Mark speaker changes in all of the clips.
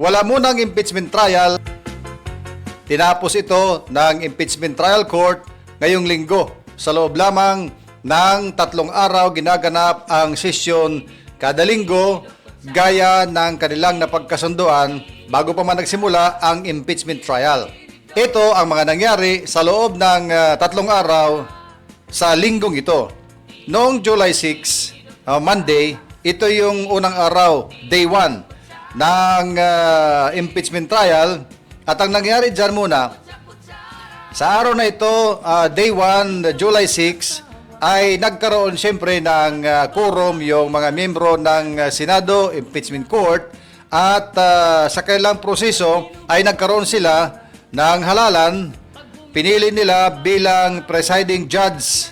Speaker 1: Wala munang impeachment trial. Tinapos ito ng impeachment trial court ngayong linggo. Sa loob lamang ng 3 araw ginaganap ang sesyon kada linggo gaya ng kanilang napagkasunduan bago pa man nagsimula ang impeachment trial. Ito ang mga nangyari sa loob ng 3 araw sa linggong ito. Noong July 6, Monday, ito yung unang araw, day 1 ng impeachment trial. At ang nangyari dyan muna, sa araw na ito, day 1, July 6, ay nagkaroon siyempre ng quorum yung mga miyembro ng Senado, Impeachment Court, at sa kailang proseso ay nagkaroon sila ng halalan. Pinili nila bilang presiding judge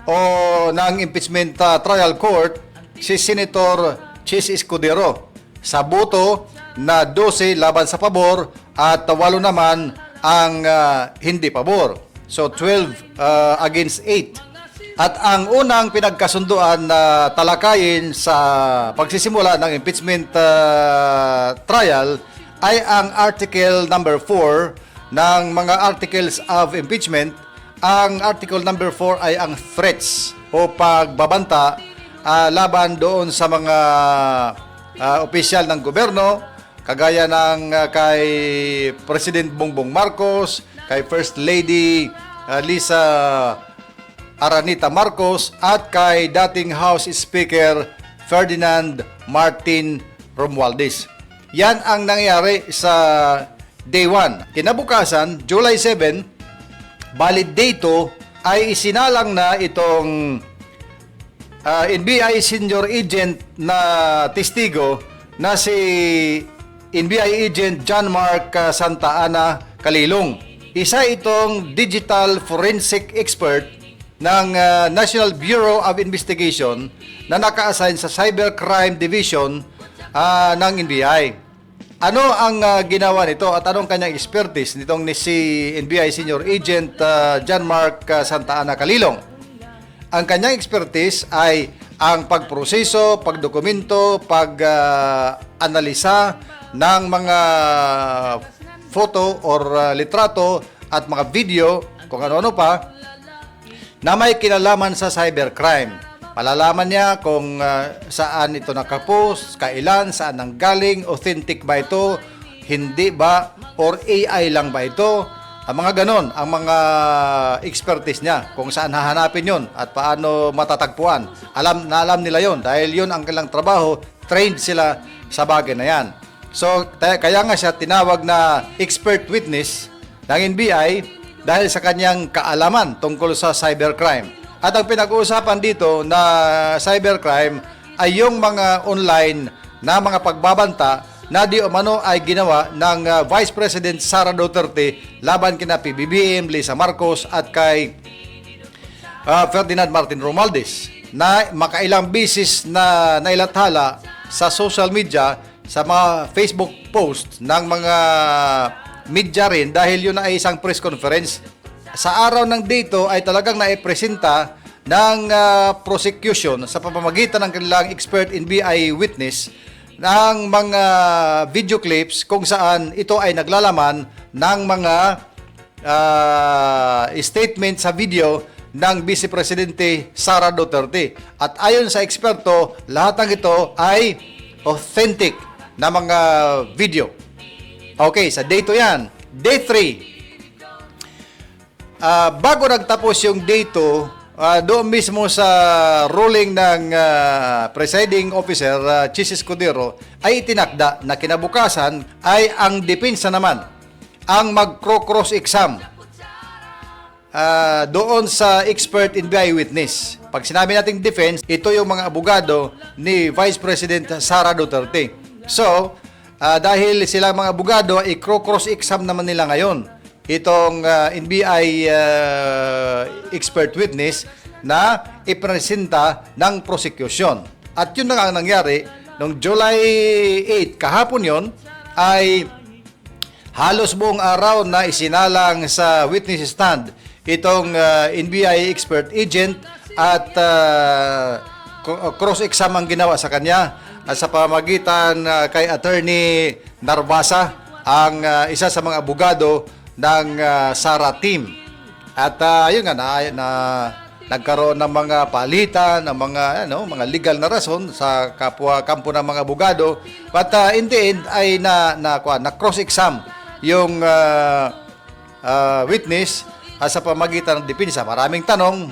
Speaker 1: o ng impeachment trial court si Senator Chis Escudero sa boto na 12 laban sa pabor at 8 naman ang hindi pabor. So 12 against 8. At ang unang pinagkasunduan na talakayin sa pagsisimula ng impeachment trial ay ang Article number 4 ng mga articles of impeachment. Ang Article number 4 ay ang threats o pagbabanta laban doon sa mga opisyal ng gobyerno, kagaya ng kay President Bongbong Marcos, kay First Lady Lisa Aranita Marcos, at kay dating House Speaker Ferdinand Martin Romualdez. Yan ang nangyari sa day 1. Kinabukasan, July 7, valid day 2, ay isinalang na itong NBI senior agent na testigo na si NBI agent John Mark Santa Ana Calilong. Isa itong digital forensic expert ng National Bureau of Investigation na naka-assign sa Cybercrime Division ng NBI. Ano ang ginawa nito at anong kanyang expertise nitong si NBI Senior Agent John Mark Santa Ana Calilong? Ang kanyang expertise ay ang pagproseso, pagdokumento, pag-analisa ng mga photo or litrato at mga video, kung ano-ano pa, na may kinalaman sa cybercrime. Malalaman niya kung saan ito nakapost, kailan, saan nanggaling, authentic ba ito, hindi ba, or AI lang ba ito. Ang mga ganon, ang mga expertise niya, kung saan hahanapin yon at paano matatagpuan. Alam nila yon dahil yon ang kailang trabaho, trained sila sa bagay na yan. So, kaya nga siya tinawag na expert witness ng NBI dahil sa kanyang kaalaman tungkol sa cybercrime. At ang pinag-uusapan dito na cybercrime ay yung mga online na mga pagbabanta na di umano ay ginawa ng Vice President Sara Duterte laban kina PBBM, Lisa Marcos at kay Ferdinand Martin Romualdez na makailang bisis na nailathala sa social media, sa mga Facebook post ng mga media rin dahil yun ay isang press conference. Sa araw ng dito ay talagang naipresenta ng prosecution sa pamamagitan ng kanilang expert NBI witness ng mga video clips kung saan ito ay naglalaman ng mga statement sa video ng Vice Presidente Sara Duterte. At ayon sa eksperto, lahat ng ito ay authentic na mga video. Okay, sa day 2 yan. Day 3. Bago nagtapos yung day 2, doon mismo sa ruling ng presiding officer, Chis Escudero, ay itinakda na kinabukasan ay ang depensa naman ang mag-cross exam doon sa expert NBI witness. Pag sinabi nating defense, ito yung mga abogado ni Vice President Sara Duterte. So, dahil sila mga abogado, i-cross exam naman nila ngayon itong NBI expert witness na ipresenta ng prosecution. At yun na nga ang nangyari noong July 8, kahapon yon, ay halos buong araw na isinalang sa witness stand itong NBI expert agent at cross-exam ang ginawa sa kanya at sa pamagitan kay Attorney Narvasa, ang isa sa mga abogado ng Sara team. At yun nga nagkaroon ng mga palitan, ng mga legal na rason sa kampo ng mga abogado. But in the end ay na cross-exam yung witness sa pamagitan ng depensa. Maraming tanong,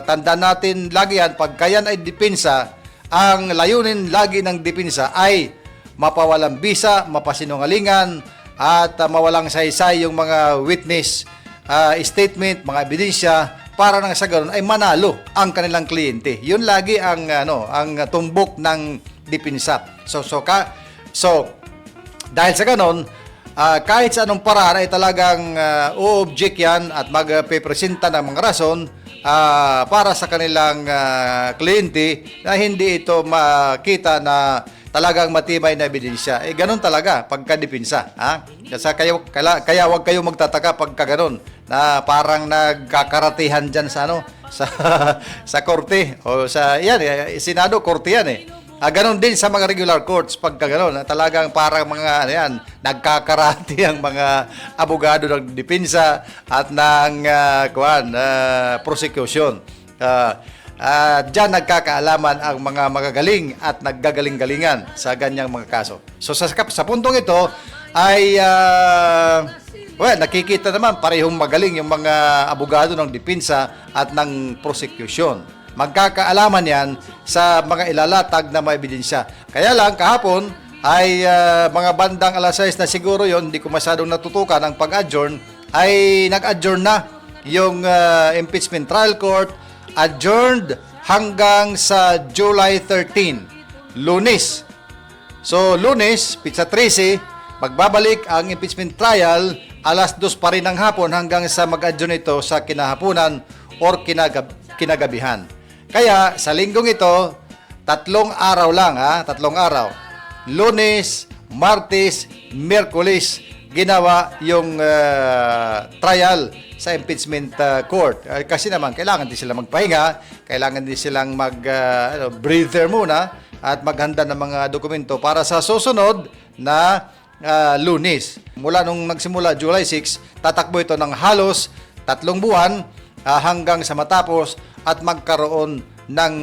Speaker 1: tandaan natin lagi yan, pagka yan ay depensa, ang layunin lagi ng depensa ay mapawalang bisa, mapasinungalingan, at mawalang saysay yung mga witness statement, mga ebidensya, para nang sa ganun ay manalo ang kanilang kliyente. Yun lagi ang tumbok ng depensa. So dahil sa ganun, kahit sa anong paraan ay talagang o-object yan at magpepresenta ng mga rason para sa kanilang kliyente na hindi ito makita na talagang matibay na ebidensya. Ganun talaga pagka-depensa. Kaya wag kayo magtataka pagka ganun na parang nagkakaratihan dyan sa sa korte o sa Senado, korte yan ganon din sa mga regular courts pagka ganon. Talagang parang mga nagkakarati ang mga abogado ng depensa at ng prosecution. Diyan nagkakaalaman ang mga magagaling at naggagaling-galingan sa ganyang mga kaso. So sa puntong ito ay nakikita naman parehong magaling yung mga abogado ng depensa at ng prosecution. Magkakaalaman yan sa mga ilalatag na mga ebidensya. Kaya lang kahapon ay mga bandang alas 6 na siguro yon, hindi ko masyadong natutukan ang pag-adjourn, ay nag-adjourn na yung impeachment trial court, adjourned hanggang sa July 13, Lunes. So Lunes, pizza 13, magbabalik ang impeachment trial alas 2 pa rin ng hapon hanggang sa mag-adjourn ito sa kinahaponan or kinagabihan. Kaya sa linggong ito, 3 araw lang, 3 araw. Lunes, Martes, Miyerkules, ginawa yung trial sa impeachment court. Kasi naman, kailangan din sila magpahinga, kailangan din silang breather muna at maghanda ng mga dokumento para sa susunod na Lunes. Mula nung nagsimula, July 6, tatakbo ito ng halos 3 buwan hanggang sa matapos at magkaroon ng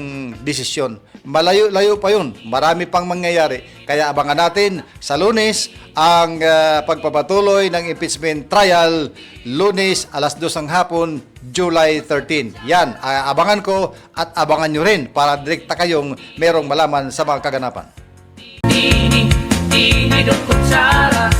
Speaker 1: desisyon. Malayo-layo pa yun. Marami pang mangyayari. Kaya abangan natin sa Lunes ang pagpapatuloy ng impeachment trial. Lunes, alas 2 ng hapon, July 13. Yan, abangan ko at abangan nyo rin para direkta kayong merong malaman sa mga kaganapan.
Speaker 2: Ini Dukut Sara.